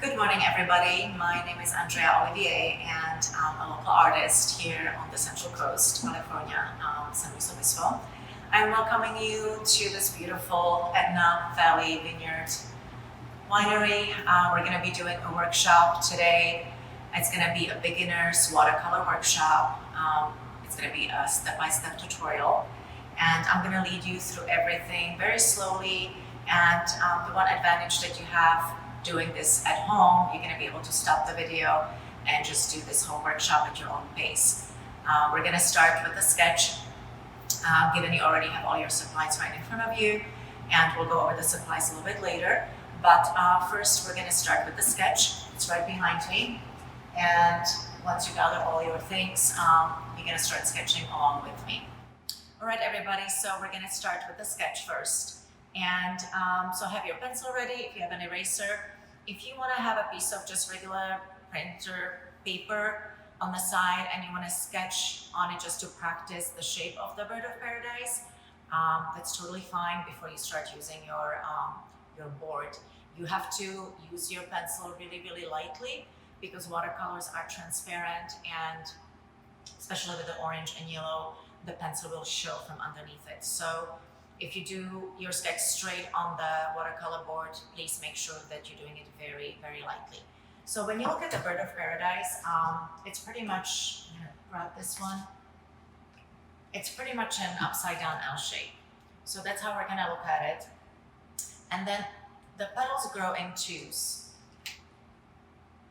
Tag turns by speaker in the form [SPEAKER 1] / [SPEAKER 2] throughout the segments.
[SPEAKER 1] Good morning, everybody. My name is Andrea Olivier, and I'm a local artist here on the Central Coast, California, San Luis Obispo. I'm welcoming you to this beautiful Edna Valley Vineyard winery. We're going to be doing a workshop today. It's going to be a beginner's watercolor workshop. It's going to be a step-by-step tutorial, and I'm going to lead you through everything very slowly. And the one advantage that you have doing this at home, you're going to be able to stop the video and just do this whole workshop at your own pace. We're going to start with a sketch, given you already have all your supplies right in front of you, and we'll go over the supplies a little bit later. But first, we're going to start with the sketch. It's right behind me, and once you gather all your things, you're going to start sketching along with me. All right, everybody, so we're going to start with the sketch first. And so have your pencil ready, if you have an eraser. If you want to have a piece of just regular printer paper on the side and you want to sketch on it just to practice the shape of the bird of paradise, that's totally fine before you start using your board. You have to use your pencil really, really lightly because watercolors are transparent, and especially with the orange and yellow, the pencil will show from underneath it. So if you do your sketch straight on the watercolor board, please make sure that you're doing it very, very lightly. So when you look at the bird of paradise, it's pretty much, I'm gonna grab this one. It's pretty much an upside down L shape. So that's how we're gonna look at it. And then the petals grow in twos.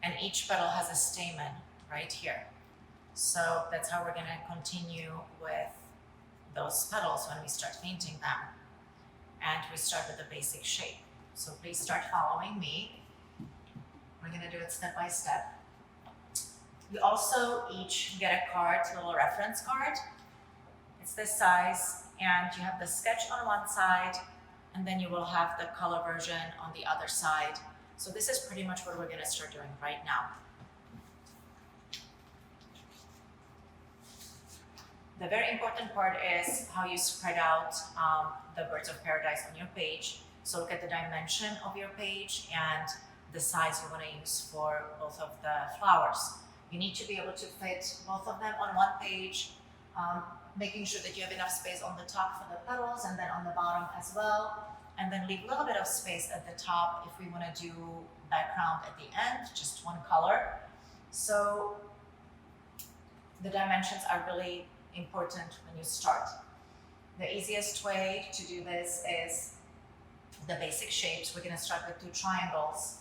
[SPEAKER 1] And each petal has a stamen right here. So that's how we're gonna continue with those petals when we start painting them. And we start with the basic shape. So please start following me. We're gonna do it step by step. You also each get a card, a little reference card. It's this size, and you have the sketch on one side, and then you will have the color version on the other side. So this is pretty much what we're gonna start doing right now. The very important part is how you spread out the birds of paradise on your page. So look at the dimension of your page and the size you want to use for both of the flowers. You need to be able to fit both of them on one page, making sure that you have enough space on the top for the petals and then on the bottom as well. And then leave a little bit of space at the top if we want to do background at the end, just one color. So the dimensions are really important when you start. The easiest way to do this is the basic shapes. We're going to start with two triangles.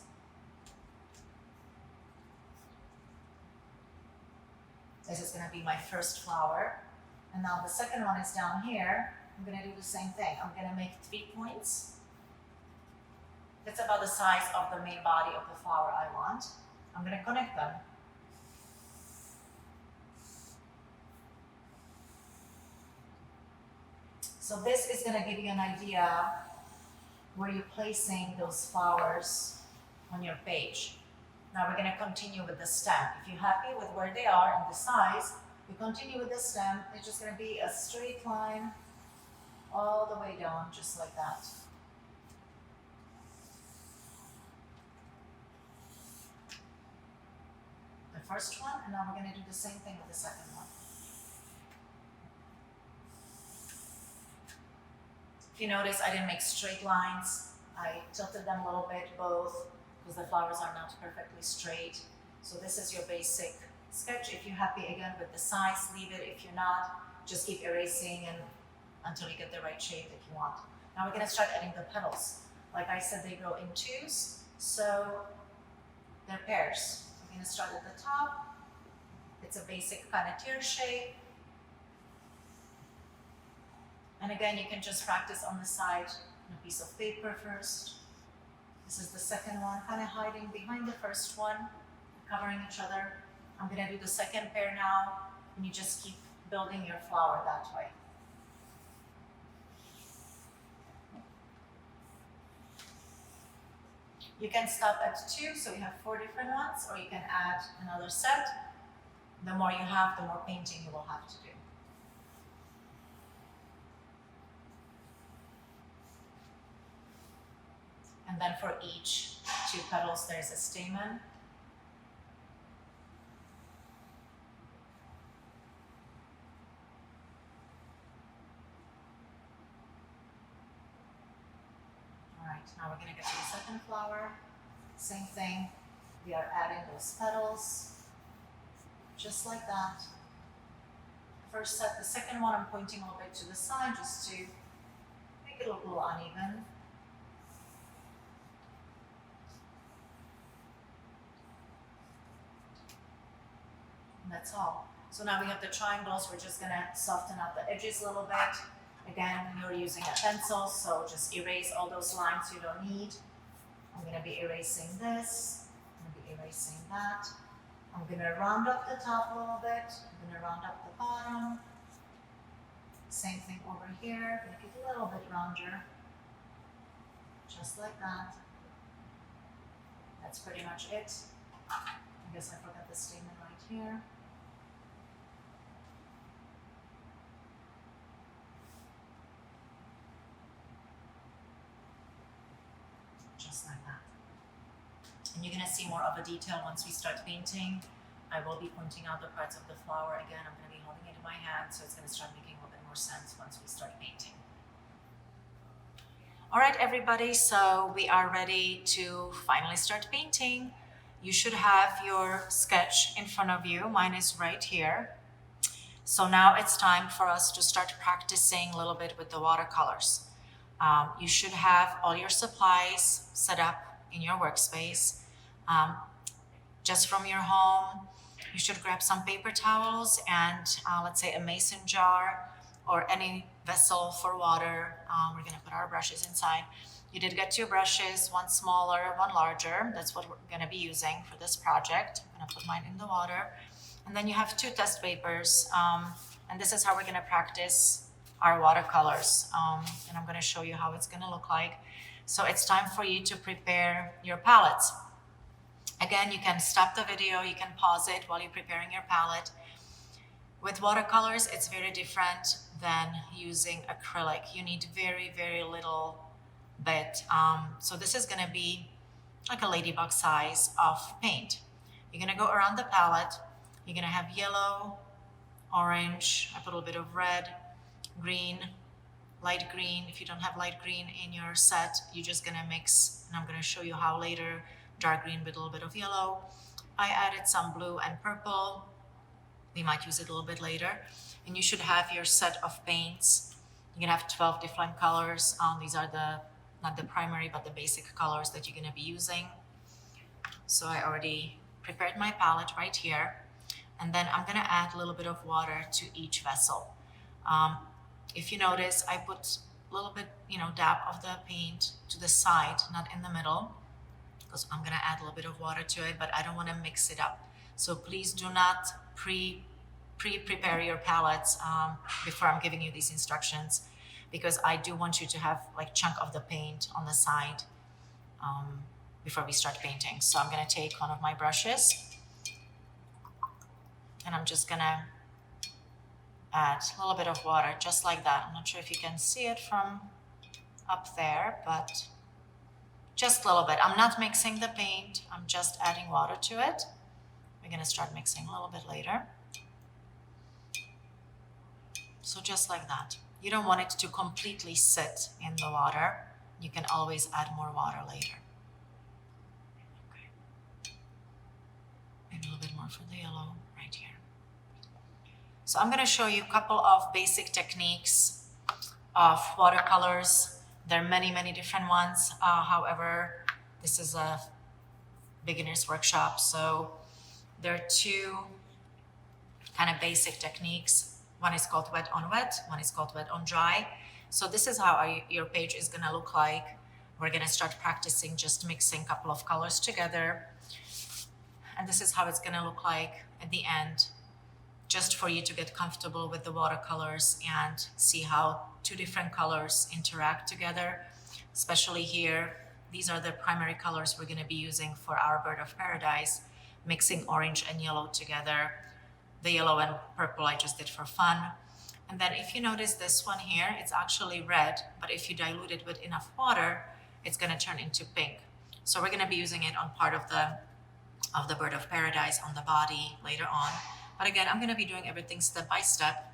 [SPEAKER 1] This is going to be my first flower. And now the second one is down here. I'm going to do the same thing. I'm going to make 3 points. That's about the size of the main body of the flower I want. I'm going to connect them. So this is going to give you an idea where you're placing those flowers on your page. Now we're going to continue with the stem. If you're happy with where they are and the size, you continue with the stem. It's just going to be a straight line all the way down, just like that. The first one, and now we're going to do the same thing with the second one. If you notice, I didn't make straight lines. I tilted them a little bit, both, because the flowers are not perfectly straight. So this is your basic sketch. If you're happy again with the size, leave it. If you're not, just keep erasing until you get the right shape that you want. Now we're going to start adding the petals. Like I said, they grow in twos, so they're pairs. We're going to start at the top. It's a basic kind of tear shape. And again, you can just practice on the side on a piece of paper first. This is the second one, kind of hiding behind the first one, covering each other. I'm going to do the second pair now, and you just keep building your flower that way. You can stop at 2, so you have 4 different ones, or you can add another set. The more you have, the more painting you will have to do. And then for each two petals there's a stamen. All right, now we're gonna get to the second flower. Same thing, we are adding those petals, just like that. First set, the second one I'm pointing a little bit to the side just to make it look a little uneven. And that's all. So now we have the triangles, we're just gonna soften up the edges a little bit. Again, you're using a pencil, so just erase all those lines you don't need. I'm gonna be erasing this, I'm gonna be erasing that. I'm gonna round up the top a little bit, I'm gonna round up the bottom. Same thing over here, make it a little bit rounder. Just like that. That's pretty much it. I guess I forgot the stamen right here. Just like that. And you're gonna see more of a detail once we start painting. I will be pointing out the parts of the flower again. I'm gonna be holding it in my hand, so it's gonna start making a little bit more sense once we start painting. All right, everybody, so we are ready to finally start painting. You should have your sketch in front of you. Mine is right here. So now it's time for us to start practicing a little bit with the watercolors. You should have all your supplies set up in your workspace. Just from your home, you should grab some paper towels and let's say a mason jar or any vessel for water. We're gonna put our brushes inside. You did get two brushes, one smaller, one larger. That's what we're gonna be using for this project. I'm gonna put mine in the water. And then you have two test papers. And this is how we're gonna practice our watercolors. And I'm gonna show you how it's gonna look like. So it's time for you to prepare your palettes. Again, you can stop the video, you can pause it while you're preparing your palette. With watercolors, it's very different than using acrylic. You need very, very little bit. So this is gonna be like a ladybug size of paint. You're gonna go around the palette. You're gonna have yellow, orange, I put a little bit of red, green, light green. If you don't have light green in your set, you're just gonna mix, and I'm gonna show you how later, dark green with a little bit of yellow. I added some blue and purple. We might use it a little bit later. And you should have your set of paints. You're gonna have 12 different colors. These are not the primary, but the basic colors that you're gonna be using. So I already prepared my palette right here. And then I'm gonna add a little bit of water to each vessel. If you notice, I put a little bit, dab of the paint to the side, not in the middle, because I'm gonna add a little bit of water to it, but I don't wanna mix it up. So please do not prepare your palettes before I'm giving you these instructions, because I do want you to have like chunk of the paint on the side before we start painting. So I'm gonna take one of my brushes and I'm just gonna add a little bit of water, just like that. I'm not sure if you can see it from up there, but just a little bit. I'm not mixing the paint, I'm just adding water to it. We're gonna start mixing a little bit later. So just like that. You don't want it to completely sit in the water. You can always add more water later. Okay. Maybe a little bit more for the yellow right here. So I'm gonna show you a couple of basic techniques of watercolors. There are many, many different ones. However, this is a beginner's workshop. So there are two kind of basic techniques. One is called wet on wet, one is called wet on dry. So this is how your page is gonna look like. We're gonna start practicing just mixing a couple of colors together. And this is how it's gonna look like at the end, just for you to get comfortable with the watercolors and see how two different colors interact together. Especially here, these are the primary colors we're gonna be using for our bird of paradise, mixing orange and yellow together. The yellow and purple I just did for fun. And then if you notice this one here, it's actually red, but if you dilute it with enough water, it's gonna turn into pink. So we're gonna be using it on part of the bird of paradise on the body later on. But again, I'm gonna be doing everything step by step.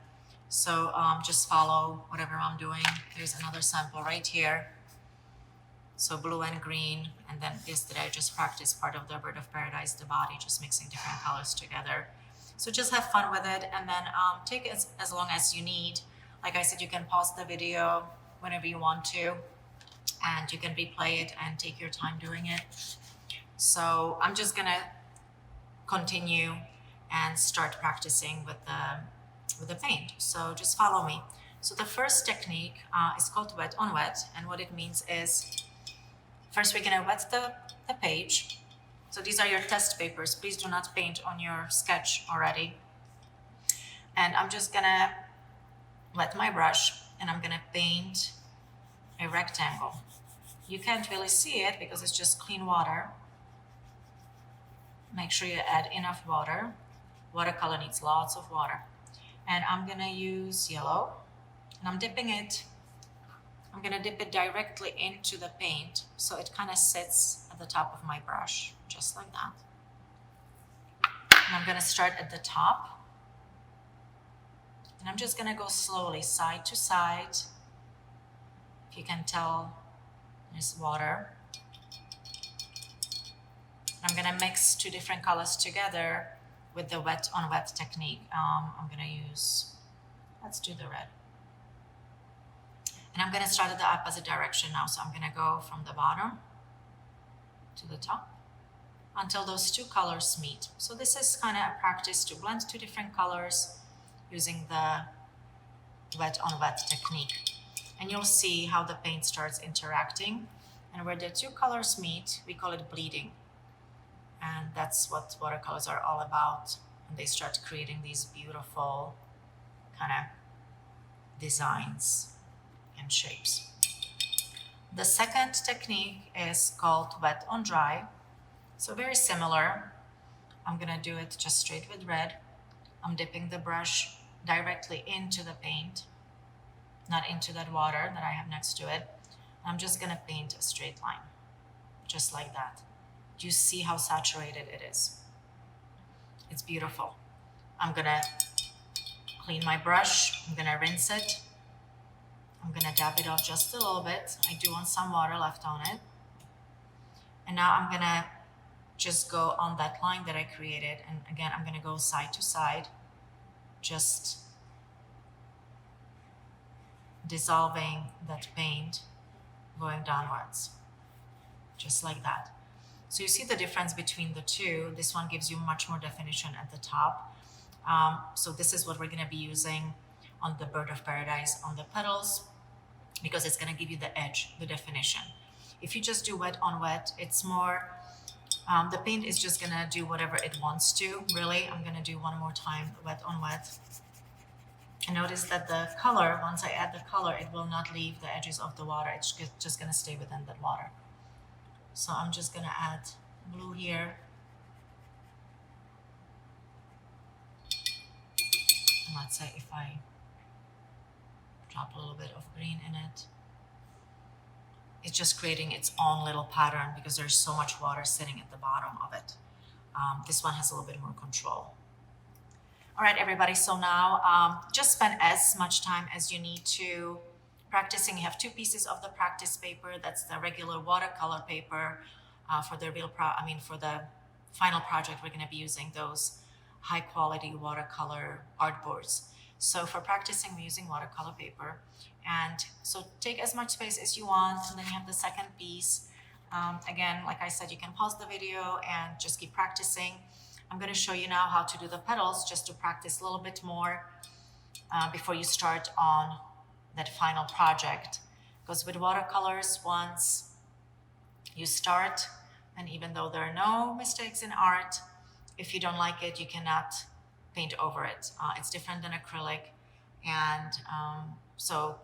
[SPEAKER 1] So just follow whatever I'm doing. There's another sample right here. So blue and green, and then yesterday I just practiced part of the bird of paradise, the body, just mixing different colors together. So just have fun with it, and then take it as long as you need. Like I said, you can pause the video whenever you want to, and you can replay it and take your time doing it. So I'm just gonna continue and start practicing with the paint. So just follow me. So the first technique is called wet on wet, and what it means is first we're gonna wet the page. So these are your test papers. Please do not paint on your sketch already. And I'm just gonna wet my brush and I'm gonna paint a rectangle. You can't really see it because it's just clean water. Make sure you add enough water. Watercolor needs lots of water. And I'm gonna use yellow, and I'm dipping it. I'm gonna dip it directly into the paint so it kind of sits at the top of my brush, just like that. And I'm gonna start at the top. And I'm just gonna go slowly side to side. If you can tell, there's water. I'm gonna mix two different colors together with the wet on wet technique. I'm gonna use, let's do the red. And I'm gonna start at the opposite direction now. So I'm gonna go from the bottom to the top until those two colors meet. So this is kind of a practice to blend two different colors using the wet on wet technique. And you'll see how the paint starts interacting. And where the two colors meet, we call it bleeding. And that's what watercolors are all about. And they start creating these beautiful kind of designs and shapes. The second technique is called wet on dry. So very similar. I'm gonna do it just straight with red. I'm dipping the brush directly into the paint, not into that water that I have next to it. I'm just gonna paint a straight line, just like that. Do you see how saturated it is? It's beautiful. I'm gonna clean my brush. I'm gonna rinse it. I'm gonna dab it off just a little bit. I do want some water left on it. And now I'm gonna just go on that line that I created. And again, I'm gonna go side to side, just dissolving that paint, going downwards, just like that. So you see the difference between the two. This one gives you much more definition at the top. So this is what we're gonna be using on the bird of paradise on the petals, because it's gonna give you the edge, the definition. If you just do wet on wet, it's more, the paint is just gonna do whatever it wants to, really. I'm gonna do one more time, wet on wet. And notice that the color, once I add the color, it will not leave the edges of the water. It's just gonna stay within that water. So I'm just gonna add blue here. And let's say if I drop a little bit of green in it, it's just creating its own little pattern because there's so much water sitting at the bottom of it. This one has a little bit more control. All right, everybody, so now just spend as much time as you need to practicing. You have two pieces of the practice paper. That's the regular watercolor paper. For the final project, we're gonna be using those high quality watercolor artboards. So for practicing, we're using watercolor paper. And so take as much space as you want, and then you have the second piece. Again, like I said, you can pause the video and just keep practicing. I'm gonna show you now how to do the petals, just to practice a little bit more before you start on that final project. Because with watercolors, once you start, and even though there are no mistakes in art, if you don't like it, you cannot paint over it. It's different than acrylic. And so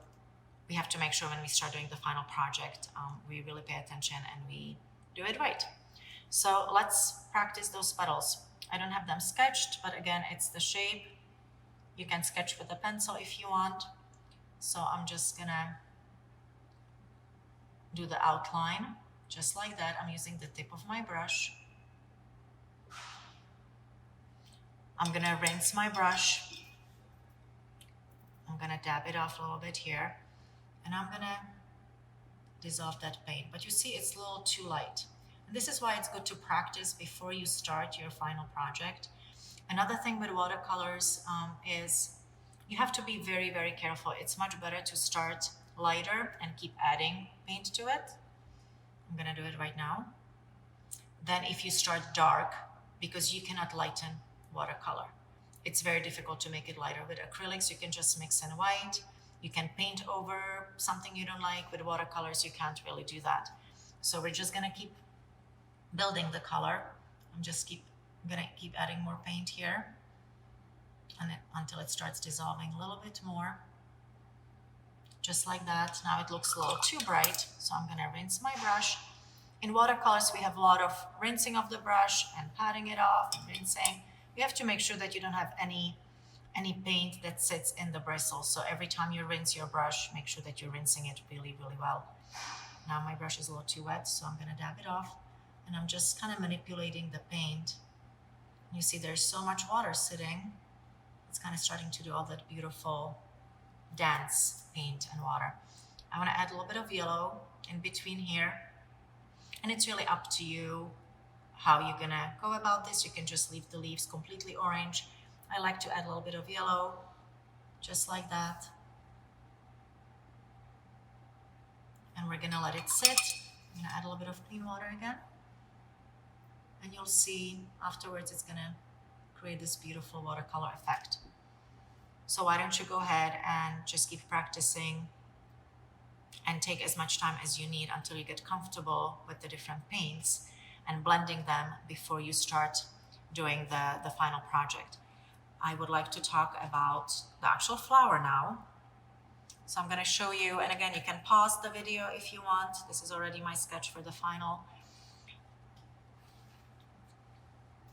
[SPEAKER 1] we have to make sure when we start doing the final project, we really pay attention and we do it right. So let's practice those petals. I don't have them sketched, but again, it's the shape. You can sketch with a pencil if you want. So I'm just gonna do the outline just like that. I'm using the tip of my brush. I'm gonna rinse my brush. I'm gonna dab it off a little bit here, and I'm gonna dissolve that paint. But you see, it's a little too light. And this is why it's good to practice before you start your final project. Another thing with watercolors is you have to be very, very careful. It's much better to start lighter and keep adding paint to it. I'm gonna do it right now. Than if you start dark, because you cannot lighten watercolor. It's very difficult to make it lighter. With acrylics, you can just mix in white. You can paint over something you don't like. With watercolors, you can't really do that. So we're just gonna keep building the color. I'm gonna keep adding more paint here until it starts dissolving a little bit more. Just like that. Now it looks a little too bright, so I'm gonna rinse my brush. In watercolors, we have a lot of rinsing of the brush and patting it off and rinsing. You have to make sure that you don't have any paint that sits in the bristles. So every time you rinse your brush, make sure that you're rinsing it really, really well. Now my brush is a little too wet, so I'm gonna dab it off, and I'm just kind of manipulating the paint. You see there's so much water sitting. It's kind of starting to do all that beautiful dance paint and water. I want to add a little bit of yellow in between here, and it's really up to you how you're gonna go about this. You can just leave the leaves completely orange. I like to add a little bit of yellow, just like that. And we're gonna let it sit. I'm gonna add a little bit of clean water again. And you'll see afterwards it's gonna create this beautiful watercolor effect. So why don't you go ahead and just keep practicing and take as much time as you need until you get comfortable with the different paints and blending them before you start doing the final project. I would like to talk about the actual flower now. So I'm gonna show you, and again, you can pause the video if you want. This is already my sketch for the final.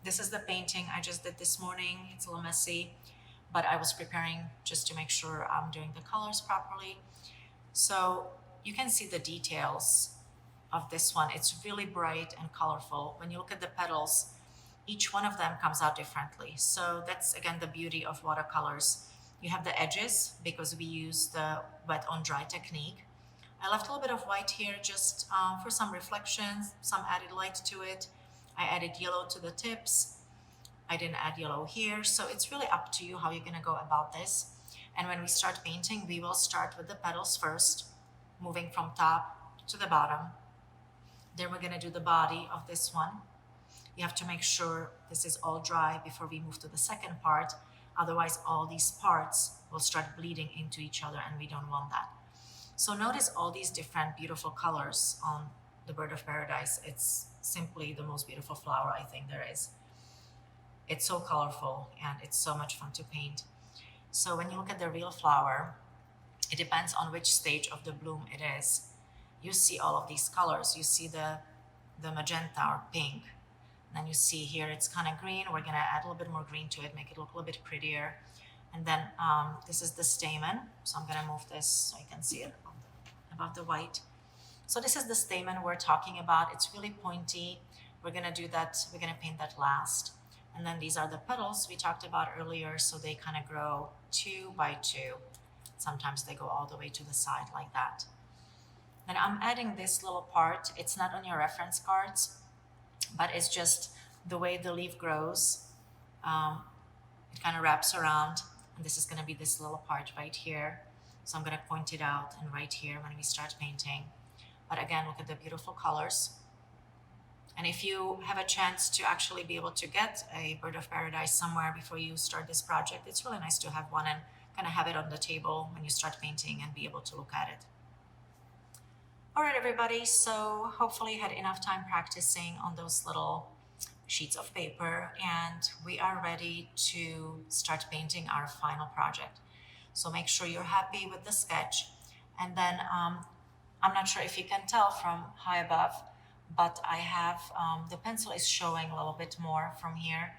[SPEAKER 1] This is the painting I just did this morning. It's a little messy, but I was preparing just to make sure I'm doing the colors properly. So you can see the details of this one. It's really bright and colorful. When you look at the petals, each one of them comes out differently. So that's again the beauty of watercolors. You have the edges because we use the wet on dry technique. I left a little bit of white here just for some reflections, some added light to it. I added yellow to the tips. I didn't add yellow here. So it's really up to you how you're gonna go about this. And when we start painting, we will start with the petals first, moving from top to the bottom. Then we're gonna do the body of this one. You have to make sure this is all dry before we move to the second part. Otherwise, all these parts will start bleeding into each other, and we don't want that. So notice all these different beautiful colors on the bird of paradise. It's simply the most beautiful flower I think there is. It's so colorful and it's so much fun to paint. So when you look at the real flower, it depends on which stage of the bloom it is. You see all of these colors. You see the magenta or pink. Then you see here it's kind of green. We're gonna add a little bit more green to it, make it look a little bit prettier. And then this is the stamen. So I'm gonna move this so you can see it above the white. So this is the stamen we're talking about. It's really pointy. We're gonna do that, we're gonna paint that last. And then these are the petals we talked about earlier. So they kind of grow 2 by 2. Sometimes they go all the way to the side like that. Then I'm adding this little part. It's not on your reference cards, but it's just the way the leaf grows. It kind of wraps around, and this is gonna be this little part right here. So I'm gonna point it out and right here when we start painting. But again, look at the beautiful colors. And if you have a chance to actually be able to get a bird of paradise somewhere before you start this project, it's really nice to have one and kind of have it on the table when you start painting and be able to look at it. All right, everybody, so hopefully you had enough time practicing on those little sheets of paper, and we are ready to start painting our final project. So make sure you're happy with the sketch. And then I'm not sure if you can tell from high above, but I have, the pencil is showing a little bit more from here.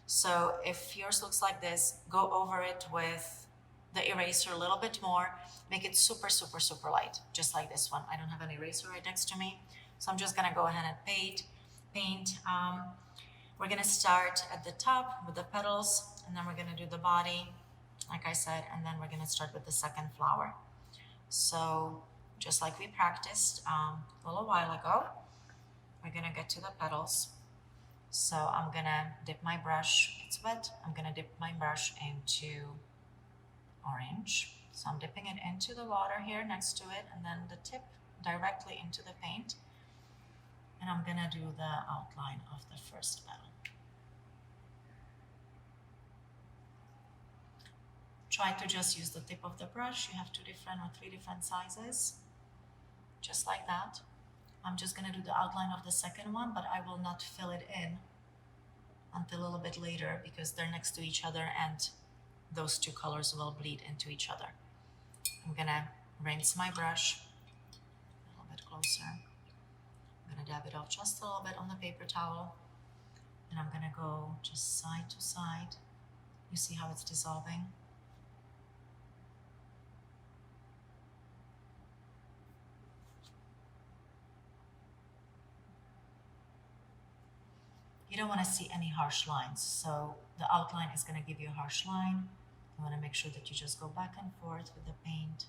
[SPEAKER 1] So if yours looks like this, go over it with the eraser a little bit more, make it super, super, super light, just like this one. I don't have an eraser right next to me, So I'm just gonna go ahead and paint. We're gonna start at the top with the petals, and then we're gonna do the body, like I said, and then we're gonna start with the second flower. So just like we practiced a little while ago, we're gonna get to the petals. So I'm gonna dip my brush, it's wet, I'm gonna dip my brush into orange. So I'm dipping it into the water here next to it, and then the tip directly into the paint. And I'm gonna do the outline of the first petal. Try to just use the tip of the brush. You have 2 different or 3 different sizes, just like that. I'm just gonna do the outline of the second one, but I will not fill it in until a little bit later because they're next to each other and those 2 colors will bleed into each other. I'm gonna rinse my brush a little bit closer. I'm gonna dab it off just a little bit on the paper towel, and I'm gonna go just side to side. You see how it's dissolving? You don't want to see any harsh lines, so the outline is going to give you a harsh line. You want to make sure that you just go back and forth with the paint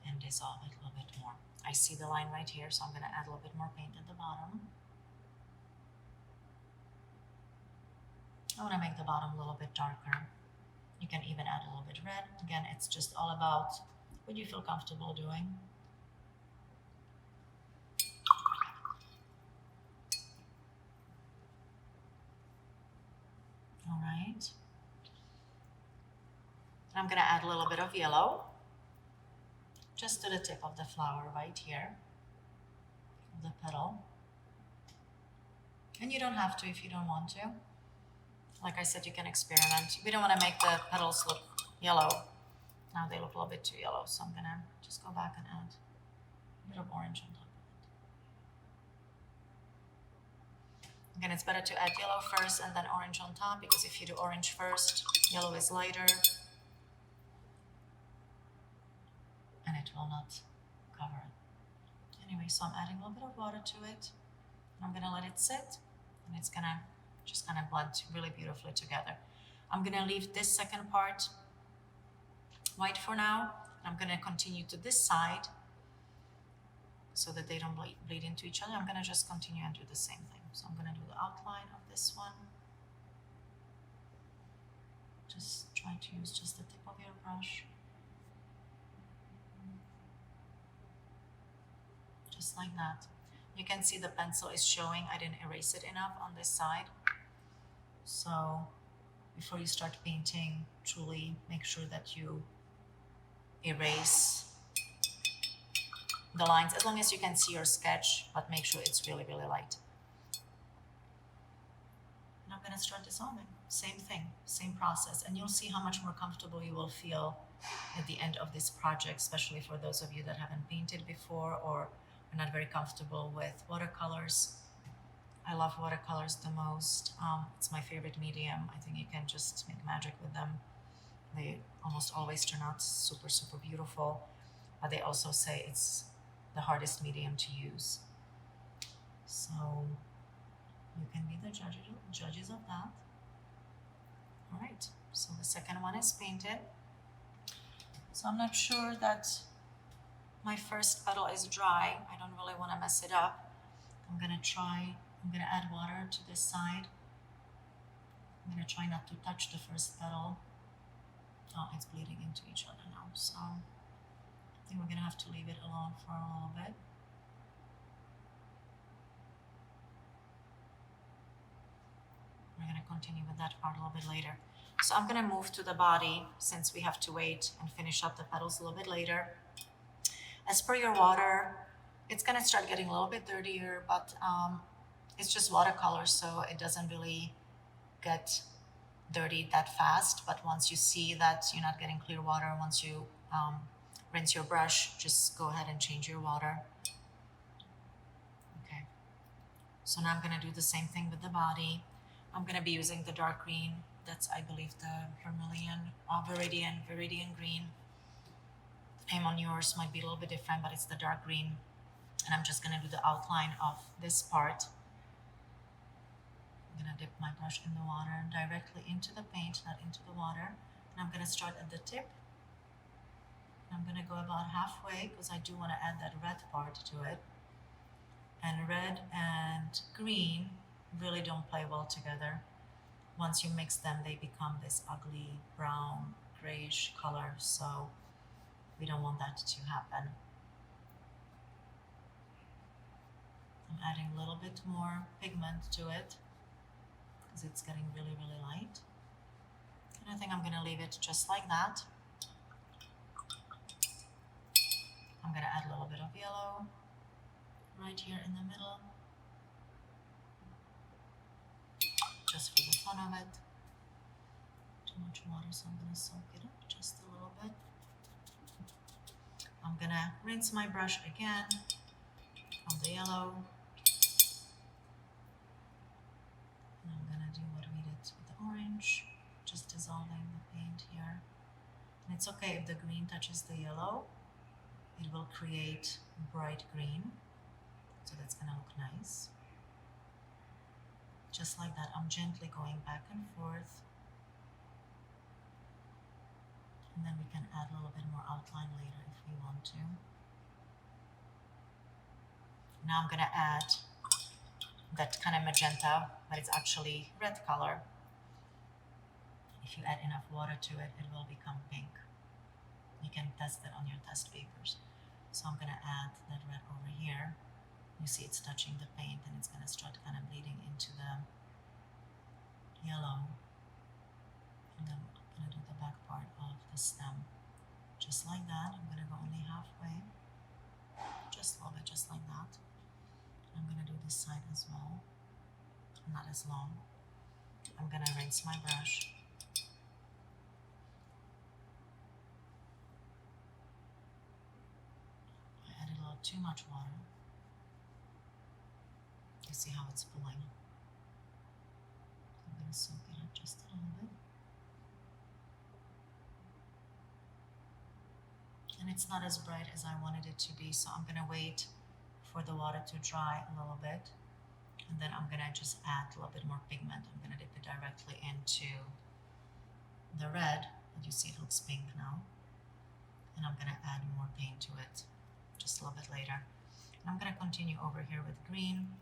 [SPEAKER 1] and dissolve it a little bit more. I see the line right here, so I'm going to add a little bit more paint at the bottom. I want to make the bottom a little bit darker. You can even add a little bit red. Again, it's just all about what you feel comfortable doing. All right. I'm going to add a little bit of yellow just to the tip of the flower right here, the petal. And you don't have to if you don't want to. Like I said, you can experiment. We don't want to make the petals look yellow. Now they look a little bit too yellow, so I'm going to just go back and add a bit of orange on top. Again, it's better to add yellow first and then orange on top, because if you do orange first, yellow is lighter and it will not cover it. Anyway, so I'm adding a little bit of water to it. I'm going to let it sit, and it's going to just kind of blend really beautifully together. I'm going to leave this second part white for now. I'm going to continue to this side so that they don't bleed into each other. I'm going to just continue and do the same thing. So I'm going to do the outline of this one. Just try to use just the tip of your brush. Just like that. You can see the pencil is showing. I didn't erase it enough on this side. So before you start painting, truly make sure that you erase the lines, as long as you can see your sketch, but make sure it's really, really light. And I'm going to start dissolving. Same thing, same process, and you'll see how much more comfortable you will feel at the end of this project, especially for those of you that haven't painted before or are not very comfortable with watercolors. I love watercolors the most. It's my favorite medium. I think you can just make magic with them. They almost always turn out super, super beautiful, but they also say it's the hardest medium to use. So you can be the judges of that. All right, so the second one is painted. So I'm not sure that my first petal is dry. I don't really want to mess it up. I'm gonna add water to this side. I'm gonna try not to touch the first petal. Oh, it's bleeding into each other now, so I think we're gonna have to leave it alone for a little bit. We're gonna continue with that part a little bit later. So I'm gonna move to the body, since we have to wait and finish up the petals a little bit later. As per your water, it's gonna start getting a little bit dirtier, but it's just watercolor, so it doesn't really get dirty that fast. But once you see that you're not getting clear water, once you rinse your brush, just go ahead and change your water. Okay, so now I'm gonna do the same thing with the body. I'm gonna be using the dark green. That's, I believe, the Vermilion, Viridian green. name on yours might be a little bit different, but it's the dark green. And I'm just gonna do the outline of this part. I'm gonna dip my brush in the water directly into the paint, not into the water. And I'm gonna start at the tip. I'm gonna go about halfway because I do wanna add that red part to it. And red and green really don't play well together. Once you mix them, they become this ugly brown, grayish color. So we don't want that to happen. I'm adding a little bit more pigment to it because it's getting really, really light. And I think I'm gonna leave it just like that. I'm gonna add a little bit of yellow right here in the middle, just for the fun of it. Too much water, so I'm gonna soak it up just a little bit. I'm gonna rinse my brush again from the yellow. And I'm gonna do what we did with the orange, just dissolving the paint here. And it's okay if the green touches the yellow. It will create bright green, so that's gonna look nice. Just like that, I'm gently going back and forth. And then we can add a little bit more outline later if we want to. Now I'm gonna add that kind of magenta, but it's actually red color. If you add enough water to it, it will become pink. You can test it on your test papers. So I'm gonna add that red over here. You see it's touching the paint and it's gonna start kind of bleeding into the yellow. And then I'm gonna do the back part of the stem. Just like that. I'm gonna go only halfway. Just a little bit, just like that. I'm gonna do this side as well. Not as long. I'm gonna rinse my brush. I added a little too much water. You see how it's pulling. I'm gonna soak it up just a little bit. And it's not as bright as I wanted it to be, so I'm gonna wait for the water to dry a little bit. And then I'm gonna just add a little bit more pigment. I'm gonna dip it directly into the red, but you see it looks pink now. And I'm gonna add more paint to it just a little bit later. And I'm gonna continue over here with green.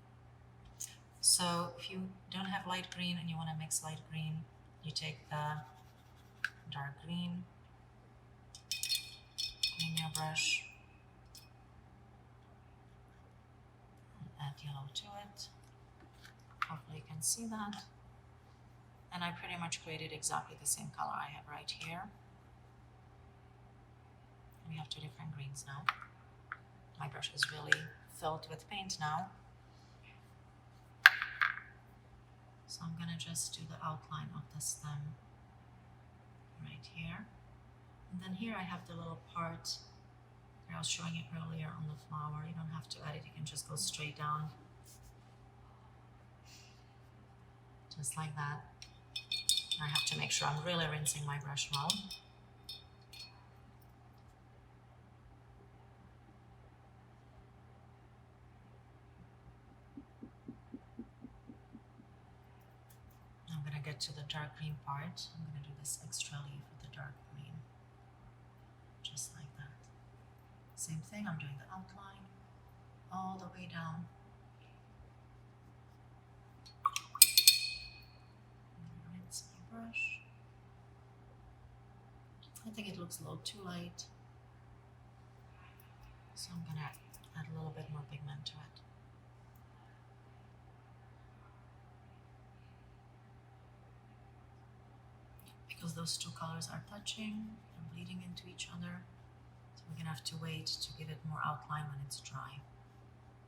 [SPEAKER 1] So if you don't have light green and you wanna mix light green, you take the dark green, clean your brush, and add yellow to it. Hopefully you can see that. And I pretty much created exactly the same color I have right here. We have two different greens now. My brush is really filled with paint now. So I'm gonna just do the outline of the stem right here. And then here I have the little part where I was showing you earlier on the flower. You don't have to add it, you can just go straight down. Just like that. I have to make sure I'm really rinsing my brush well. I'm gonna get to the dark green part. I'm gonna do this extra leaf with the dark green. Just like that. Same thing, I'm doing the outline all the way down. Rinse my brush. I think it looks a little too light, so I'm gonna add a little bit more pigment to it. Because those two colors are touching, they're bleeding into each other, so we're gonna have to wait to give it more outline when it's dry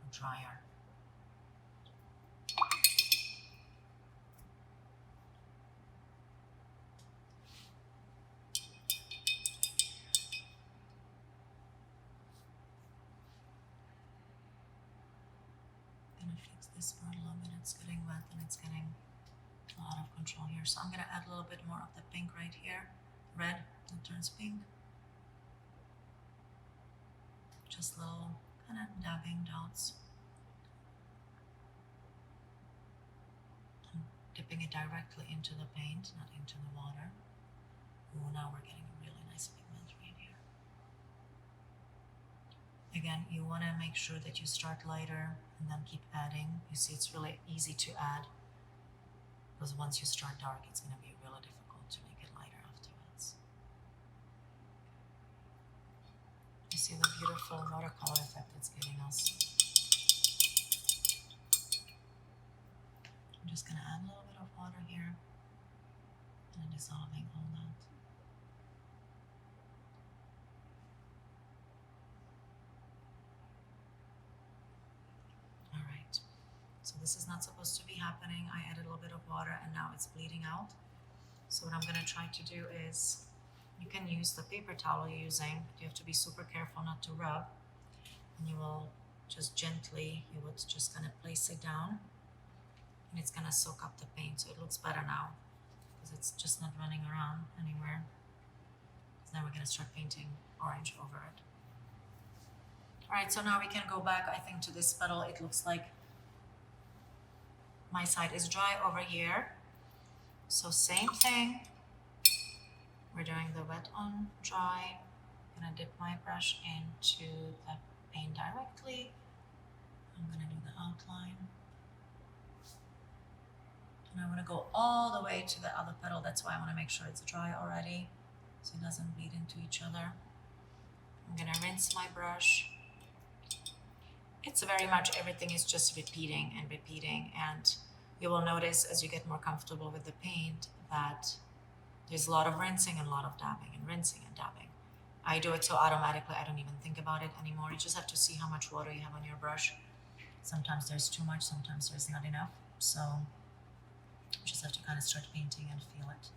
[SPEAKER 1] or drier. Fix this part a little bit. It's getting wet and it's getting out of control here. So I'm gonna add a little bit more of the pink right here, red that turns pink. just little kind of dabbing dots. I'm dipping it directly into the paint, not into the water. Ooh, now we're getting a really nice pigment right here. Again, you want to make sure that you start lighter and then keep adding. You see, it's really easy to add, because once you start dark, it's going to be really difficult to make it lighter afterwards. You see the beautiful watercolor effect it's giving us. I'm just going to add a little bit of water here and dissolving all that. All right, so this is not supposed to be happening. I added a little bit of water and now it's bleeding out. So what I'm going to try to do is, you can use the paper towel you're using, but you have to be super careful not to rub. And you will just gently, you would just kind of place it down, and it's going to soak up the paint. So it looks better now because it's just not running around anywhere. So now we're going to start painting orange over it. All right, so now we can go back, I think, to this petal. It looks like my side is dry over here. So same thing. We're doing the wet on dry. I'm gonna dip my brush into the paint directly. I'm gonna do the outline. And I wanna go all the way to the other petal. That's why I wanna make sure it's dry already, so it doesn't bleed into each other. I'm gonna rinse my brush. It's very much, everything is just repeating and repeating, and you will notice as you get more comfortable with the paint that there's a lot of rinsing and a lot of dabbing and rinsing and dabbing. I do it so automatically, I don't even think about it anymore. You just have to see how much water you have on your brush. Sometimes there's too much, sometimes there's not enough. So you just have to kind of start painting and feel it.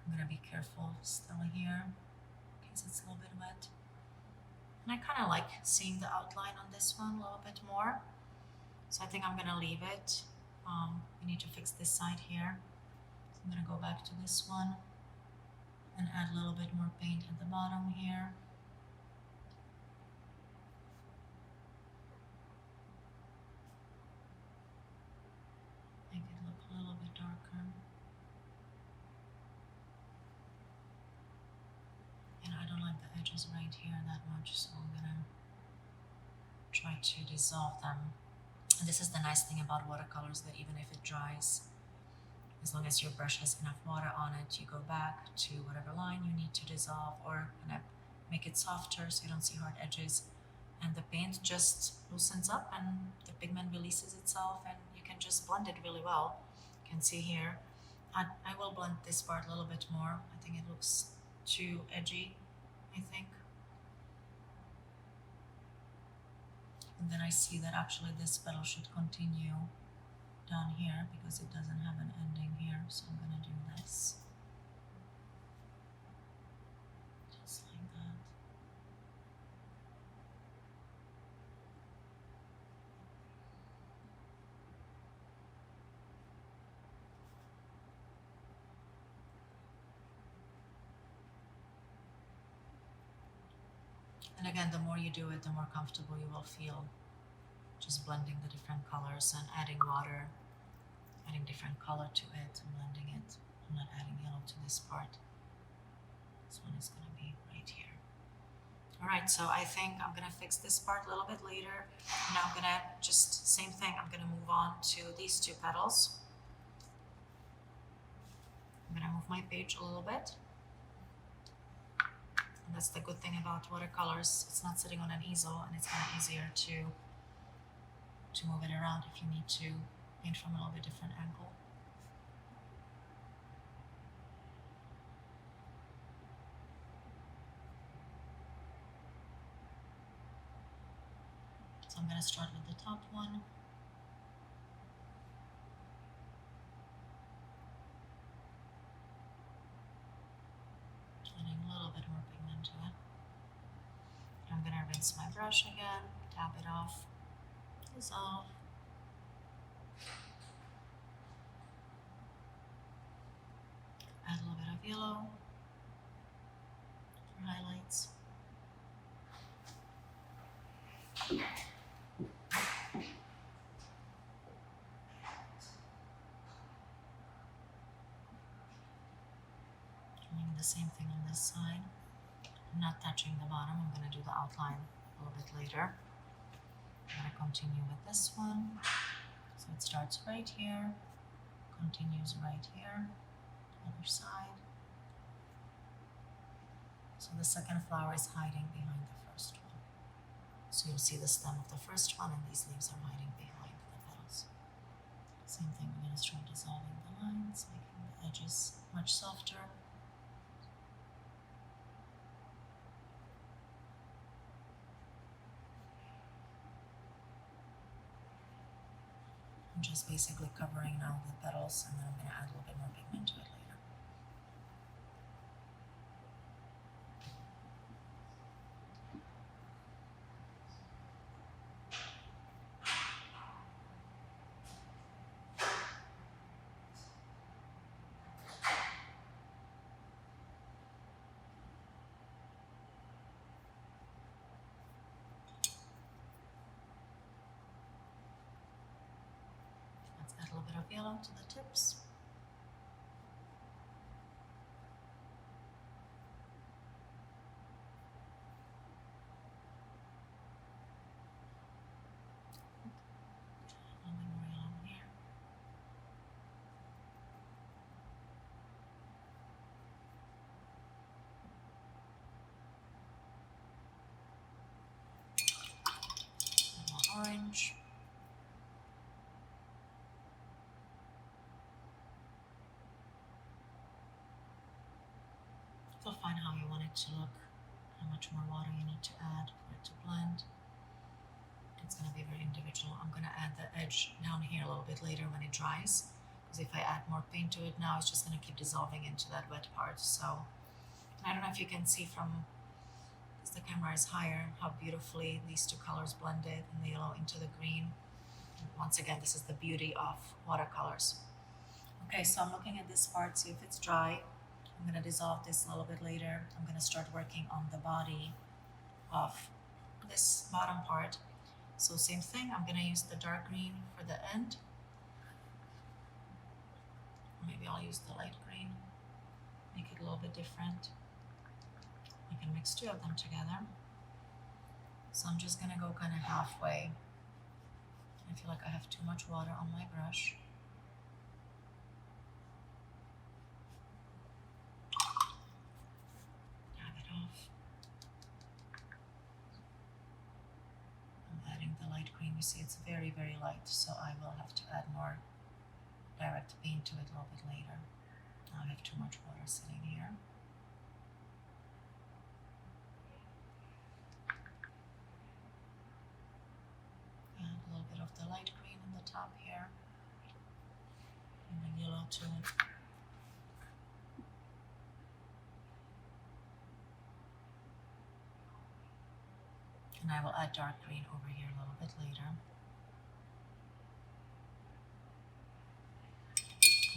[SPEAKER 1] I'm gonna be careful still here in case it's a little bit wet. And I kind of like seeing the outline on this one a little bit more. So I think I'm gonna leave it. We need to fix this side here. So I'm gonna go back to this one and add a little bit more paint at the bottom here. Make it look a little bit darker. And I don't like the edges right here that much, so I'm gonna try to dissolve them. And this is the nice thing about watercolors, that even if it dries, as long as your brush has enough water on it, you go back to whatever line you need to dissolve or kind of make it softer so you don't see hard edges. And the paint just loosens up and the pigment releases itself, and you can just blend it really well. You can see here. I will blend this part a little bit more. I think it looks too edgy, I think. And then I see that actually this petal should continue down here because it doesn't have an ending here. So I'm gonna do this. Just like that. And again, the more you do it, the more comfortable you will feel. Just blending the different colors and adding water, adding different color to it and blending it. I'm not adding yellow to this part. This one is gonna be right here. All right, so I think I'm gonna fix this part a little bit later. Now I'm gonna just, same thing, I'm gonna move on to these two petals. I'm gonna move my page a little bit. And that's the good thing about watercolors. It's not sitting on an easel, and it's kind of easier to move it around if you need to paint from a little bit different angle. So I'm going to start with the top one. Adding a little bit more pigment to it. I'm going to rinse my brush again, tap it off, dissolve. Add a little bit of yellow for highlights. Doing the same thing on this side. I'm not touching the bottom, I'm going to do the outline a little bit later. I'm going to continue with this one. So it starts right here, continues right here, other side. So the second flower is hiding behind the first one. So you'll see the stem of the first one, and these leaves are hiding behind the petals. Same thing, we're going to start dissolving the lines, making the edges much softer. I'm just basically covering now the petals, and then I'm going to add a little bit more pigment to it later. Let's add a little bit of yellow to the tips. A little bit more yellow here. A little more orange. You'll find how you want it to look, how much more water you need to add for it to blend. It's going to be very individual. I'm going to add the edge down here a little bit later when it dries, because if I add more paint to it now, it's just going to keep dissolving into that wet part. So, and I don't know if you can see from, because the camera is higher, how beautifully these two colors blended, and the yellow into the green. And once again, this is the beauty of watercolors. Okay, so I'm looking at this part, see if it's dry. I'm going to dissolve this a little bit later. I'm going to start working on the body of this bottom part. So same thing, I'm going to use the dark green for the end. Maybe I'll use the light green, make it a little bit different. I can mix two of them together. So I'm just going to go kind of halfway. I feel like I have too much water on my brush. You see it's very, very light, so I will have to add more direct paint to it a little bit later. Now I have too much water sitting here. Add a little bit of the light green on the top here, and the yellow to it. And I will add dark green over here a little bit later.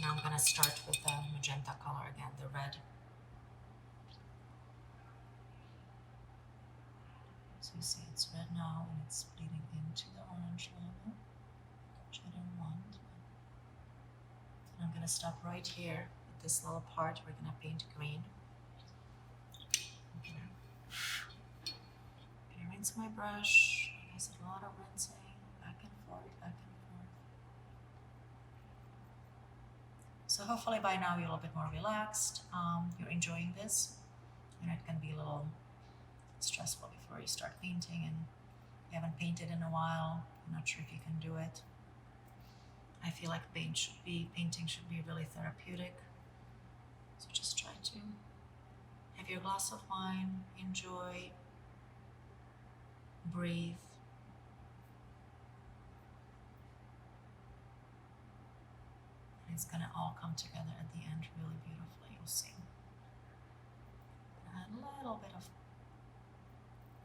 [SPEAKER 1] Now I'm going to start with the magenta color again, the red. So you see it's red now, and it's bleeding into the orange level, which I don't want. And I'm going to stop right here with this little part. We're going to paint green. Rinse my brush. I guess a lot of rinsing, back and forth, back and forth. So hopefully by now you're a little bit more relaxed. You're enjoying this. You know, it can be a little stressful before you start painting, and you haven't painted in a while. I'm not sure if you can do it. I feel like painting should be really therapeutic. So just try to have your glass of wine, enjoy. Breathe. And it's gonna all come together at the end really beautifully, you'll see. Add a little bit of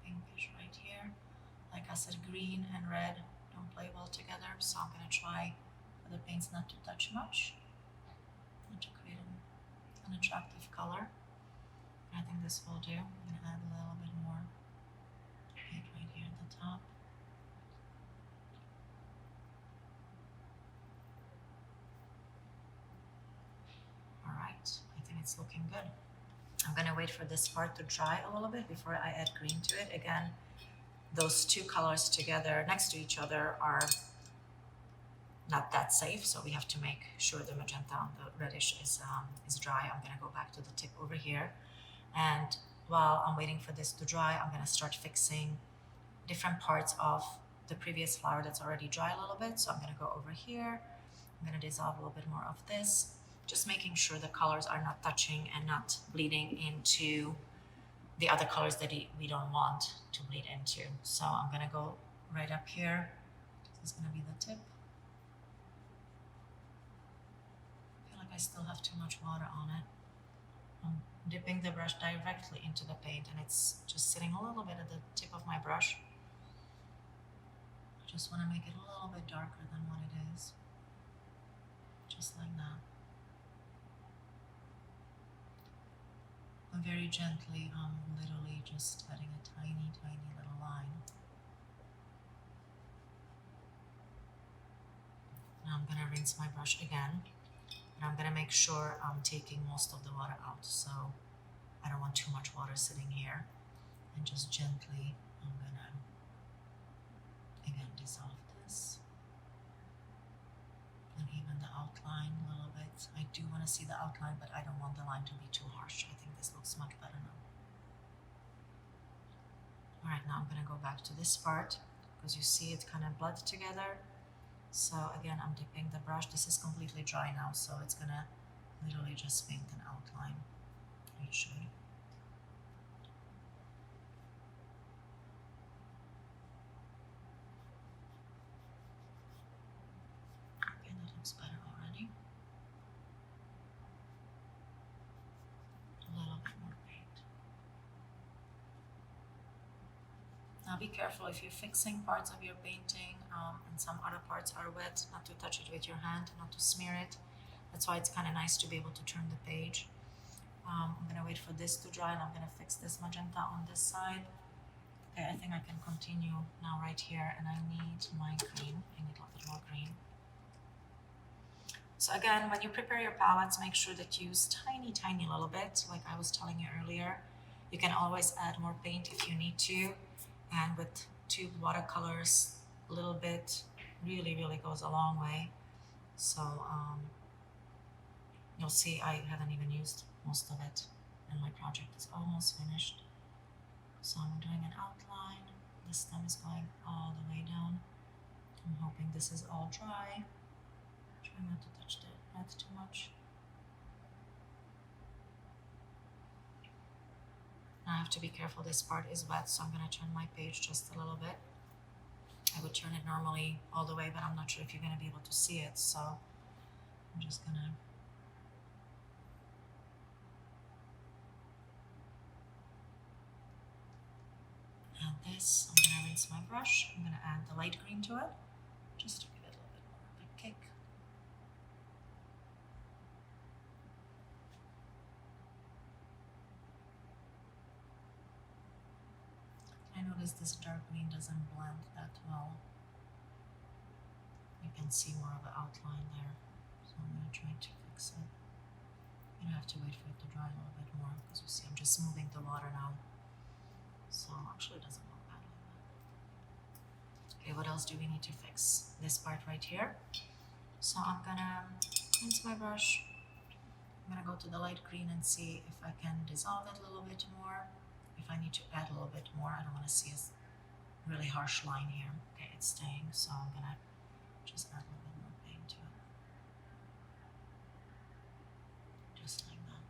[SPEAKER 1] pinkish right here. Like I said, green and red don't play well together, so I'm gonna try for the paints not to touch much, and to create an attractive color. And I think this will do. I'm gonna add a little bit more paint right here at the top. it's looking good. I'm gonna wait for this part to dry a little bit before I add green to it. Again, those two colors together next to each other are not that safe, so we have to make sure the magenta and the reddish is dry. I'm gonna go back to the tip over here, and while I'm waiting for this to dry, I'm gonna start fixing different parts of the previous flower that's already dry a little bit. So I'm gonna go over here, I'm gonna dissolve a little bit more of this, just making sure the colors are not touching and not bleeding into the other colors that we don't want to bleed into. So I'm gonna go right up here. This is gonna be the tip. I feel like I still have too much water on it. I'm dipping the brush directly into the paint and it's just sitting a little bit at the tip of my brush. I just want to make it a little bit darker than what it is. Just like that. And very gently, I'm literally just adding a tiny, tiny little line. Now I'm going to rinse my brush again. And I'm gonna make sure I'm taking most of the water out, so I don't want too much water sitting here. And just gently, I'm gonna, again, dissolve this. And even the outline a little bit. I do want to see the outline, but I don't want the line to be too harsh. I think this looks much better now. All right, now I'm gonna go back to this part, because you see it kind of bled together. So again, I'm dipping the brush. This is completely dry now, so it's gonna literally just paint an outline. It should. Okay, that looks better already. A little bit more paint. Now be careful if you're fixing parts of your painting and some other parts are wet, not to touch it with your hand, not to smear it. That's why it's kind of nice to be able to turn the page. I'm gonna wait for this to dry and I'm gonna fix this magenta on this side. Okay, I think I can continue now right here, and I need my green. I need a little bit more green. So again, when you prepare your palettes, make sure that you use tiny, tiny little bit, like I was telling you earlier. You can always add more paint if you need to. And with tube watercolors, a little bit really, really goes a long way. So you'll see I haven't even used most of it, and my project is almost finished. So I'm doing an outline. The stem is going all the way down. I'm hoping this is all dry. Try not to touch the head too much. I have to be careful, this part is wet, so I'm going to turn my page just a little bit. I would turn it normally all the way, but I'm not sure if you're going to be able to see it, so I'm just going to add this. I'm going to rinse my brush. I'm going to add the light green to it, just to give it a little bit more of a kick. I notice this dark green doesn't blend that well. You can see more of the outline there, so I'm going to try to fix it. You have to wait for it to dry a little bit more, because you see I'm just moving the water now. So actually it doesn't look bad like that. Okay, what else do we need to fix? This part right here. So I'm gonna rinse my brush. I'm gonna go to the light green and see if I can dissolve it a little bit more. If I need to add a little bit more, I don't want to see a really harsh line here. Okay, it's staying, so I'm gonna just add a little bit more paint to it. Just like that.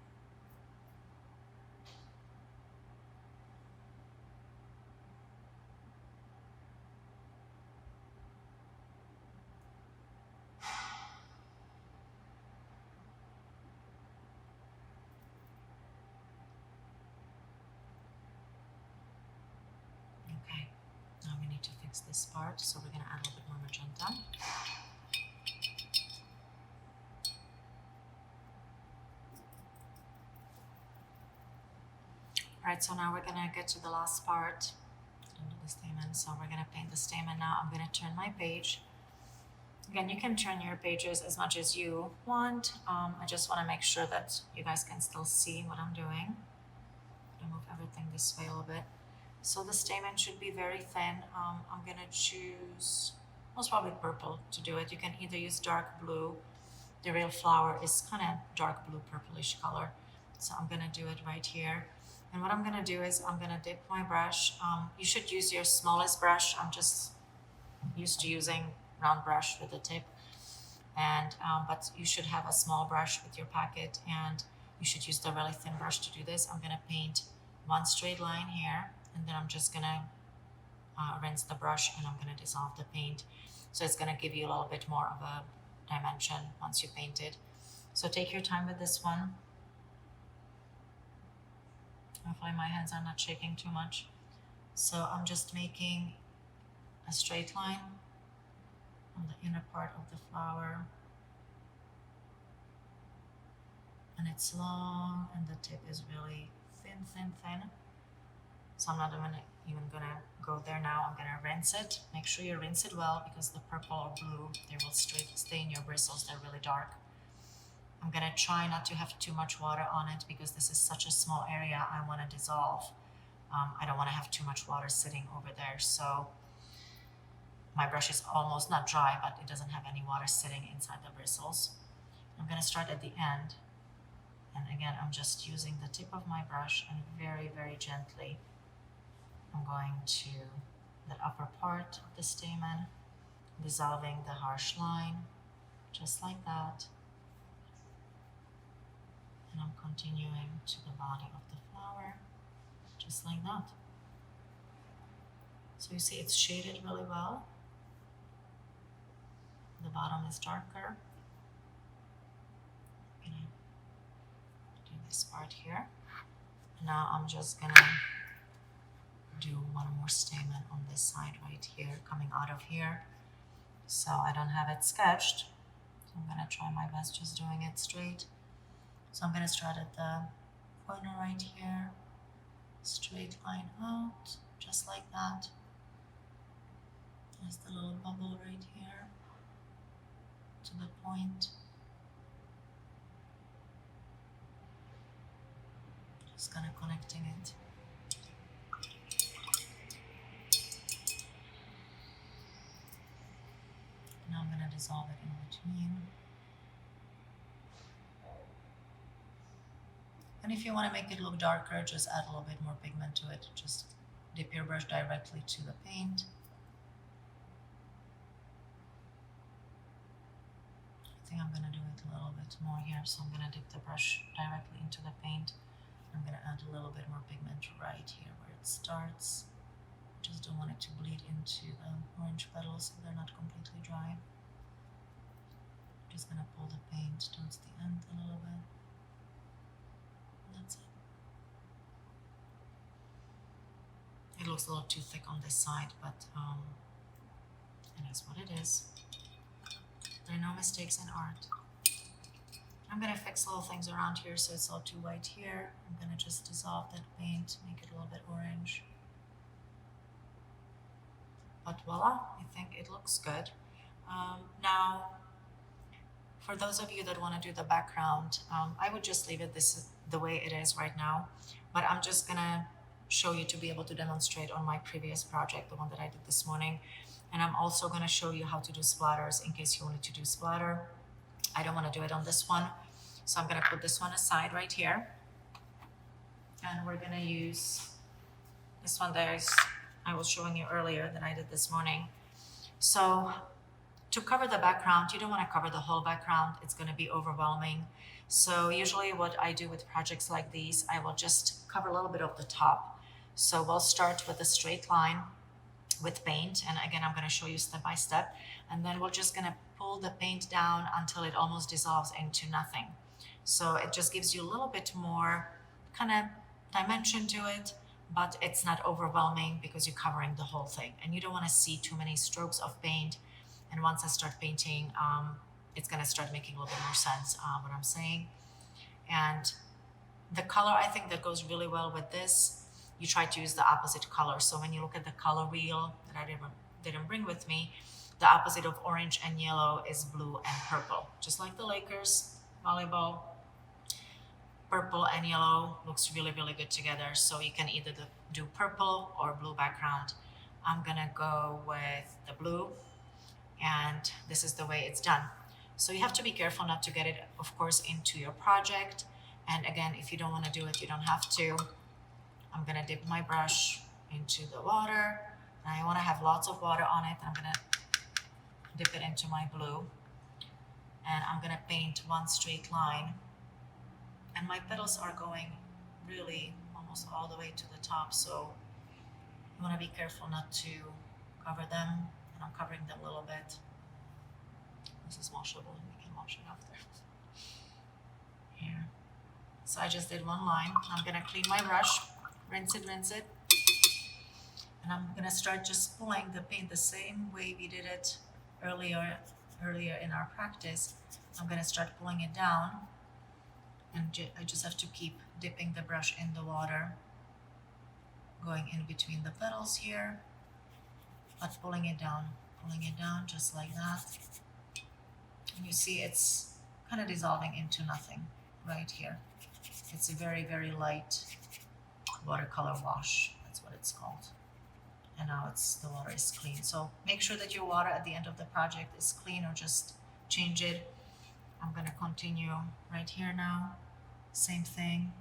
[SPEAKER 1] Okay, now we need to fix this part, so we're going to add a little bit more magenta. Alright, so now we're going to get to the last part under the stamen. So we're going to paint the stamen now. I'm going to turn my page. Again, you can turn your pages as much as you want. I just want to make sure that you guys can still see what I'm doing. Move everything this way a little bit. So the stamen should be very thin. I'm gonna choose most probably purple to do it. You can either use dark blue. The real flower is kind of dark blue, purplish color. So I'm gonna do it right here. And what I'm gonna do is I'm gonna dip my brush. You should use your smallest brush. I'm just used to using round brush with a tip. And but you should have a small brush with your packet, and you should use the really thin brush to do this. I'm gonna paint one straight line here, and then I'm just gonna rinse the brush, and I'm gonna dissolve the paint. So it's gonna give you a little bit more of a dimension once you paint it. So take your time with this one. Hopefully my hands are not shaking too much. So I'm just making a straight line on the inner part of the flower. And it's long, and the tip is really thin, thin, thin. So I'm not even gonna go there now. I'm gonna rinse it. Make sure you rinse it well, because the purple or blue, they will stay in your bristles. They're really dark. I'm gonna try not to have too much water on it, because this is such a small area I wanna dissolve. I don't wanna have too much water sitting over there. So my brush is almost not dry, but it doesn't have any water sitting inside the bristles. I'm gonna start at the end. And again, I'm just using the tip of my brush, and very, very gently, I'm going to the upper part of the stamen, dissolving the harsh line, just like that. And I'm continuing to the body of the flower, just like that. So you see it's shaded really well. The bottom is darker. I'm gonna do this part here. Now I'm just gonna do one more stamen on this side right here, coming out of here. So I don't have it sketched, so I'm gonna try my best just doing it straight. So I'm gonna start at the corner right here, straight line out, just like that. There's the little bubble right here to the point. Just kind of connecting it. Now I'm going to dissolve it in between. And if you want to make it look darker, just add a little bit more pigment to it. Just dip your brush directly to the paint. I think I'm going to do it a little bit more here. So I'm going to dip the brush directly into the paint. I'm going to add a little bit more pigment right here where it starts. Just don't want it to bleed into the orange petals so they're not completely dry. Just gonna pull the paint towards the end a little bit. That's it. It looks a little too thick on this side, but it is what it is. There are no mistakes in art. I'm gonna fix little things around here so it's all too white here. I'm gonna just dissolve that paint, make it a little bit orange. But voila, I think it looks good. Now, for those of you that want to do the background, I would just leave it the way it is right now. But I'm just gonna show you to be able to demonstrate on my previous project, the one that I did this morning. And I'm also gonna show you how to do splatters in case you wanted to do splatter. I don't want to do it on this one, so I'm gonna put this one aside right here. And we're gonna use this one that I was showing you earlier that I did this morning. So to cover the background, you don't want to cover the whole background. It's going to be overwhelming. So usually what I do with projects like these, I will just cover a little bit of the top. So we'll start with a straight line with paint. And again, I'm going to show you step by step. And then we're just going to pull the paint down until it almost dissolves into nothing. So it just gives you a little bit more kind of dimension to it, but it's not overwhelming because you're covering the whole thing. And you don't want to see too many strokes of paint. And once I start painting, it's going to start making a little bit more sense what I'm saying. And the color, I think that goes really well with this. You try to use the opposite color. So when you look at the color wheel that I didn't bring with me, the opposite of orange and yellow is blue and purple. Just like the Lakers volleyball, purple and yellow looks really, really good together. So you can either do purple or blue background. I'm gonna go with the blue, and this is the way it's done. So you have to be careful not to get it, of course, into your project. And again, if you don't want to do it, you don't have to. I'm gonna dip my brush into the water. And I want to have lots of water on it. I'm gonna dip it into my blue, and I'm gonna paint one straight line. And my petals are going really almost all the way to the top, so you want to be careful not to cover them. And I'm covering them a little bit. This is washable, and we can wash it after. Here. So I just did one line. I'm gonna clean my brush, rinse it, and I'm gonna start just pulling the paint the same way we did it earlier in our practice. I'm gonna start pulling it down, and I just have to keep dipping the brush in the water, going in between the petals here, but pulling it down just like that. And you see it's kind of dissolving into nothing right here. It's a very, very light watercolor wash. That's what it's called. And now the water is clean. So make sure that your water at the end of the project is clean, or just change it. I'm gonna continue right here now. Same thing.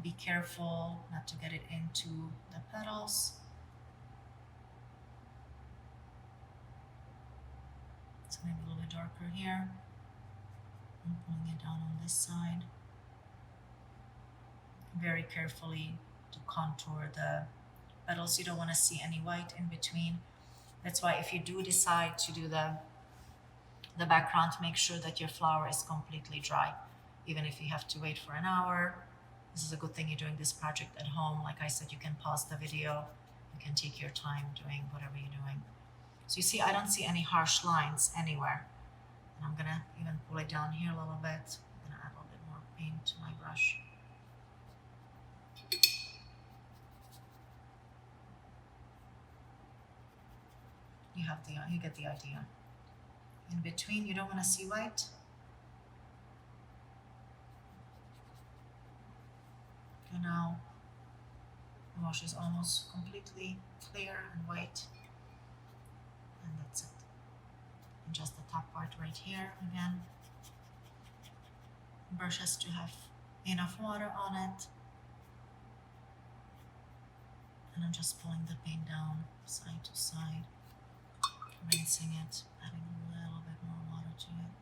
[SPEAKER 1] Be careful not to get it into the petals. It's gonna be a little bit darker here. I'm pulling it down on this side. Very carefully to contour the petals. You don't want to see any white in between. That's why if you do decide to do the background, make sure that your flower is completely dry. Even if you have to wait for an hour, this is a good thing you're doing this project at home. Like I said, you can pause the video. You can take your time doing whatever you're doing. So you see, I don't see any harsh lines anywhere. And I'm gonna even pull it down here a little bit. I'm gonna add a little bit more paint to my brush. You get the idea. In between, you don't want to see white. And now the wash is almost completely clear and white. And that's it. And just the top part right here again. The brush has to have enough water on it. And I'm just pulling the paint down side to side, rinsing it, adding a little bit more water to it.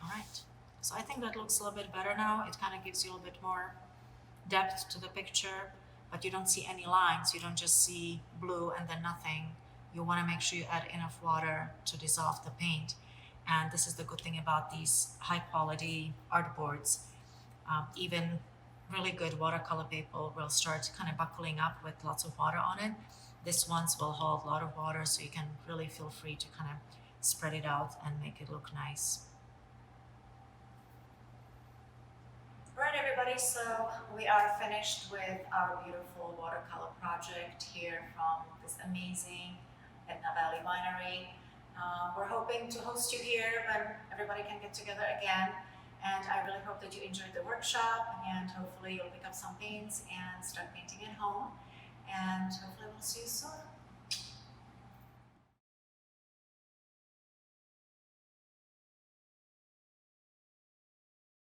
[SPEAKER 1] All right, so I think that looks a little bit better now. It kind of gives you a little bit more depth to the picture, but you don't see any lines. You don't just see blue and then nothing. You want to make sure you add enough water to dissolve the paint. And this is the good thing about these high quality artboards. Even really good watercolor paper will start kind of buckling up with lots of water on it. This ones will hold a lot of water, so you can really feel free to kind of spread it out and make it look nice. All right, everybody, so we are finished with our beautiful watercolor project here from this amazing Edna Valley Winery. We're hoping to host you here when everybody can get together again. And I really hope that you enjoyed the workshop, and hopefully you'll pick up some paints and start painting at home. And hopefully we'll see you soon.